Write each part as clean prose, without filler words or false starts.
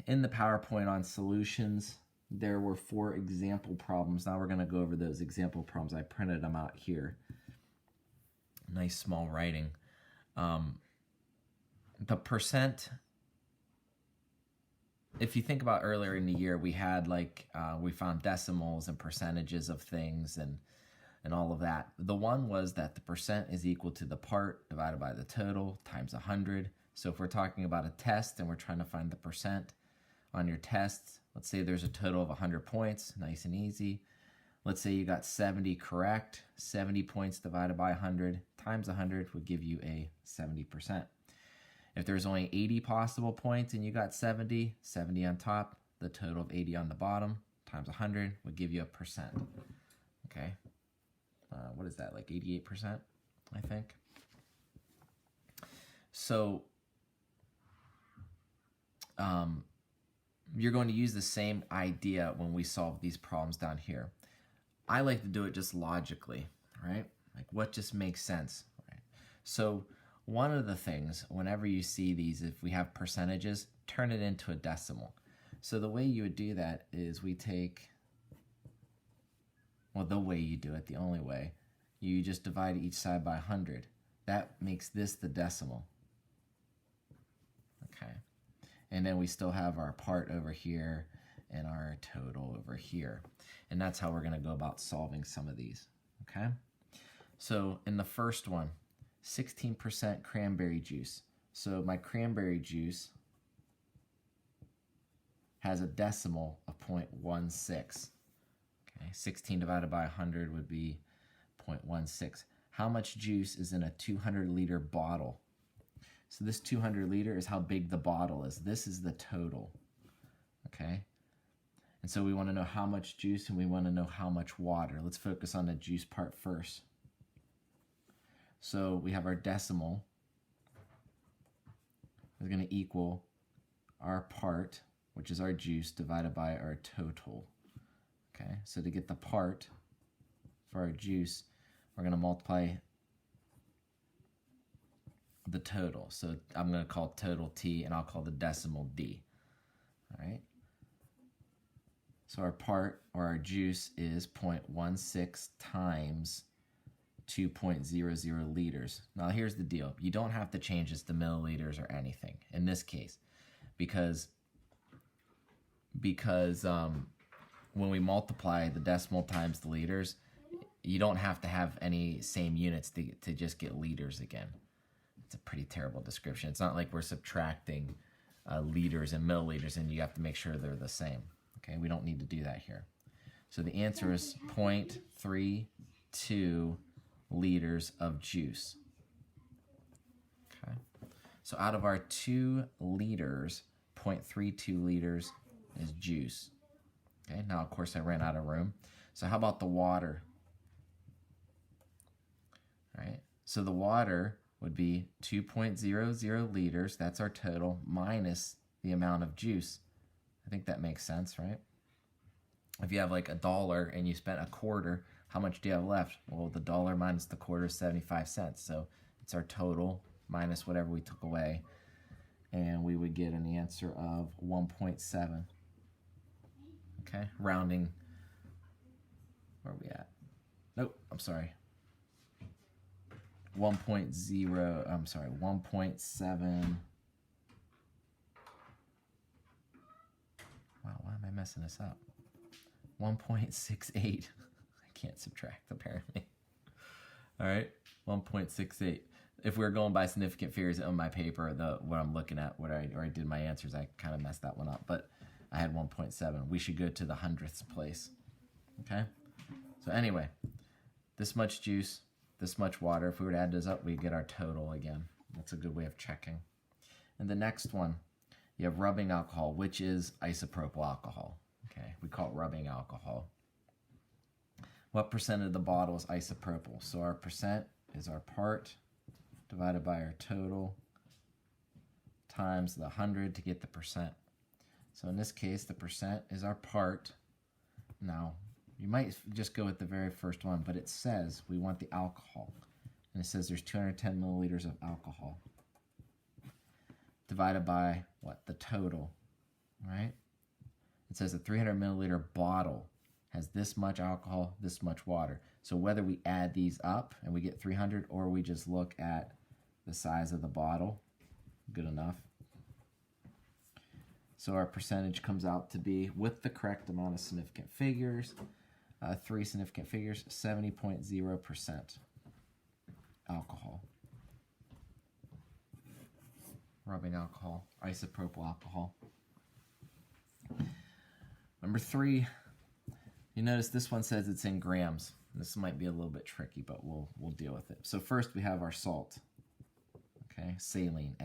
in the PowerPoint on solutions, there were 4 example problems. Now we're going to go over those example problems. I printed them out here. Nice small writing. The percent, if you think about earlier in the year, we had we found decimals and percentages of things and all of that. The one was that the percent is equal to the part divided by the total times 100. So if we're talking about a test and we're trying to find the percent on your test, let's say there's a total of 100 points, nice and easy. Let's say you got 70 correct. 70 points divided by 100 times 100 would give you a 70%. If there's only 80 possible points and you got 70, 70 on top, the total of 80 on the bottom times 100 would give you a percent. Okay, what is that, like 88%, I think? So you're going to use the same idea when we solve these problems down here. I like to do it just logically, right? Like what just makes sense, right? So one of the things, whenever you see these, if we have percentages, turn it into a decimal. So the way you would do that is we take, well, the way you do it, the only way, you just divide each side by 100. That makes this the decimal. Okay. And then we still have our part over here and our total over here. And that's how we're going to go about solving some of these. Okay. So in the first one, 16% cranberry juice. So my cranberry juice has a decimal of 0.16. Okay, 16 divided by 100 would be 0.16. How much juice is in a 200-liter bottle? So this 200 liter is how big the bottle is. This is the total. Okay? And so we want to know how much juice and we want to know how much water. Let's focus on the juice part first. So we have our decimal is going to equal our part, which is our juice, divided by our total. Okay, so to get the part for our juice, we're going to multiply the total. So I'm going to call total T and I'll call the decimal D. All right. So our part, or our juice, is 0.16 times 2.00 liters. Now here's the deal. You don't have to change this to milliliters or anything in this case because when we multiply the decimal times the liters, you don't have to have any same units to just get liters again. It's a pretty terrible description. It's not like we're subtracting liters and milliliters and you have to make sure they're the same. Okay, we don't need to do that here. So the answer is 0.32 liters of juice. Okay, so out of our 2 liters, 0.32 liters is juice. Okay, now of course I ran out of room. So how about the water? All right, so the water would be 2.00 liters, that's our total, minus the amount of juice. I think that makes sense, right? If you have like $1 and you spent a quarter, how much do you have left? Well, the $1 minus the quarter is 75 cents. So it's our total minus whatever we took away. And we would get an answer of 1.7. Okay, rounding. Where are we at? Nope, I'm sorry. 1.0, I'm sorry, 1.7. Wow, why am I messing this up? 1.68. I can't subtract, apparently. All right, 1.68. If we're going by significant figures on my paper, what I'm looking at, where I did my answers, I kind of messed that one up. But I had 1.7. We should go to the 100th place. Okay? So anyway, this much juice, this much water. If we were to add those up, we'd get our total again. That's a good way of checking. And the next one, you have rubbing alcohol, which is isopropyl alcohol. Okay, we call it rubbing alcohol. What percent of the bottle is isopropyl? So our percent is our part divided by our total times the 100 to get the percent. So in this case, the percent is our part. Now, you might just go with the very first one, but it says we want the alcohol. And it says there's 210 milliliters of alcohol. Divided by what? The total. right? It says a 300 milliliter bottle has this much alcohol, this much water. So whether we add these up and we get 300 or we just look at the size of the bottle, good enough. So our percentage comes out to be, with the correct amount of significant figures, 3 significant figures, 70.0% alcohol. Rubbing alcohol, isopropyl alcohol. Number 3, you notice this one says it's in grams. This might be a little bit tricky, but we'll deal with it. So first we have our salt, okay, saline,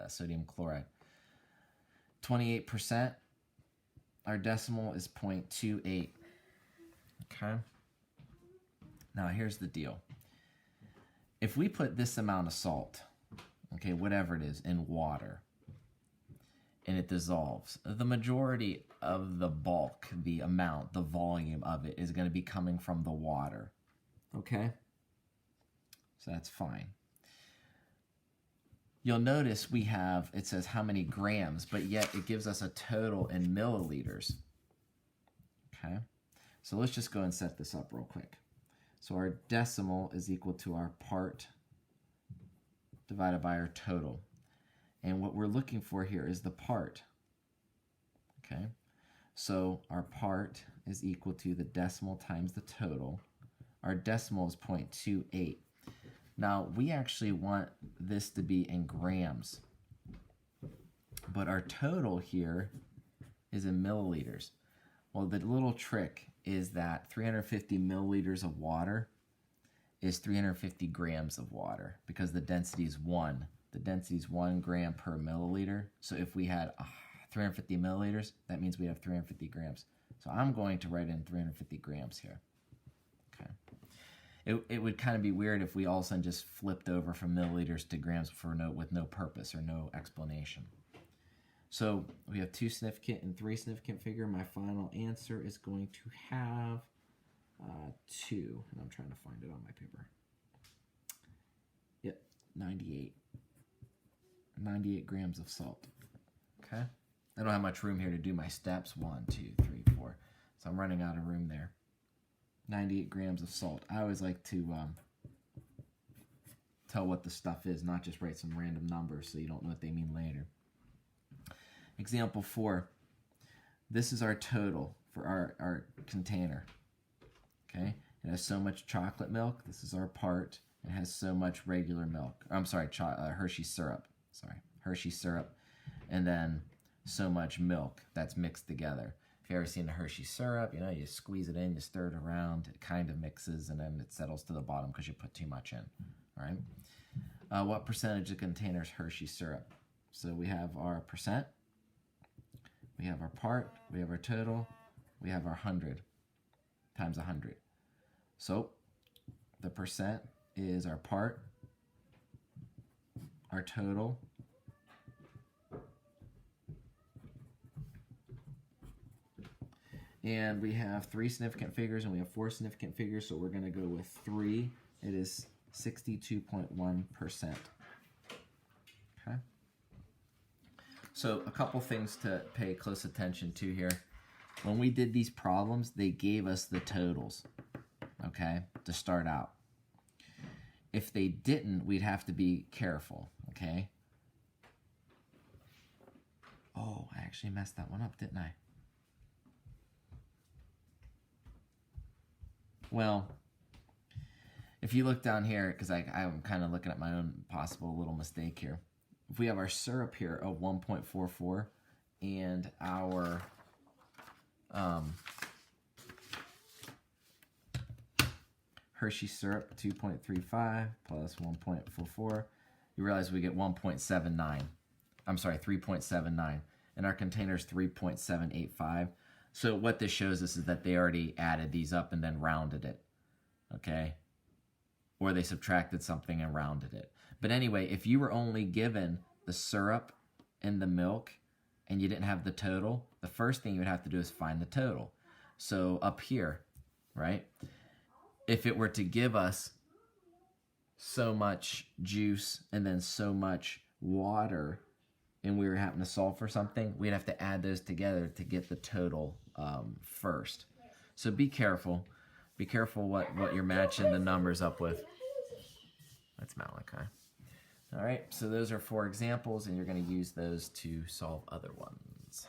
sodium chloride. 28%, our decimal is 0.28, okay? Now here's the deal. If we put this amount of salt, okay, whatever it is, in water, and it dissolves, the majority of the bulk, the amount, the volume of it is going to be coming from the water, okay? So that's fine. You'll notice we have, it says how many grams, but yet it gives us a total in milliliters. Okay, so let's just go and set this up real quick. So our decimal is equal to our part divided by our total. And what we're looking for here is the part. Okay, so our part is equal to the decimal times the total. Our decimal is 0.28. Now, we actually want this to be in grams, but our total here is in milliliters. Well, the little trick is that 350 milliliters of water is 350 grams of water because the density is 1. The density is 1 gram per milliliter. So if we had 350 milliliters, that means we have 350 grams. So I'm going to write in 350 grams here. Okay. It would kind of be weird if we all of a sudden just flipped over from milliliters to grams with no purpose or no explanation. So we have 2 significant and 3 significant figure. My final answer is going to have 2, and I'm trying to find it on my paper. Yep, 98. 98 grams of salt. Okay, I don't have much room here to do my steps. 1, 2, 3, 4. So I'm running out of room there. 98 grams of salt. I always like to tell what the stuff is, not just write some random numbers so you don't know what they mean later. Example 4. This is our total for our container. Okay, it has so much chocolate milk. This is our part. It has so much regular milk. I'm sorry, Hershey syrup. Sorry, Hershey syrup. And then so much milk that's mixed together. If you've ever seen a Hershey syrup, you know, you squeeze it in, you stir it around, it kind of mixes, and then it settles to the bottom because you put too much in, all right? What percentage of containers Hershey syrup? So we have our percent, we have our part, we have our total, we have our 100 times 100. So the percent is our part, our total, and we have 3 significant figures and we have 4 significant figures, so we're going to go with 3. It is 62.1%. Okay. So a couple things to pay close attention to here. When we did these problems, they gave us the totals, okay, to start out. If they didn't, we'd have to be careful, okay? Oh, I actually messed that one up, didn't I? Well, if you look down here, because I'm kind of looking at my own possible little mistake here. If we have our syrup here of 1.44 and our Hershey syrup 2.35 plus 1.44, you realize we get 1.79. I'm sorry, 3.79. And our container is 3.785. So what this shows us is that they already added these up and then rounded it, okay? Or they subtracted something and rounded it. But anyway, if you were only given the syrup and the milk and you didn't have the total, the first thing you would have to do is find the total. So up here, right? If it were to give us so much juice and then so much water, and we were having to solve for something, we'd have to add those together to get the total first. So be careful. Be careful what you're matching the numbers up with. That's Malachi. All right, so those are 4 examples, and you're going to use those to solve other ones.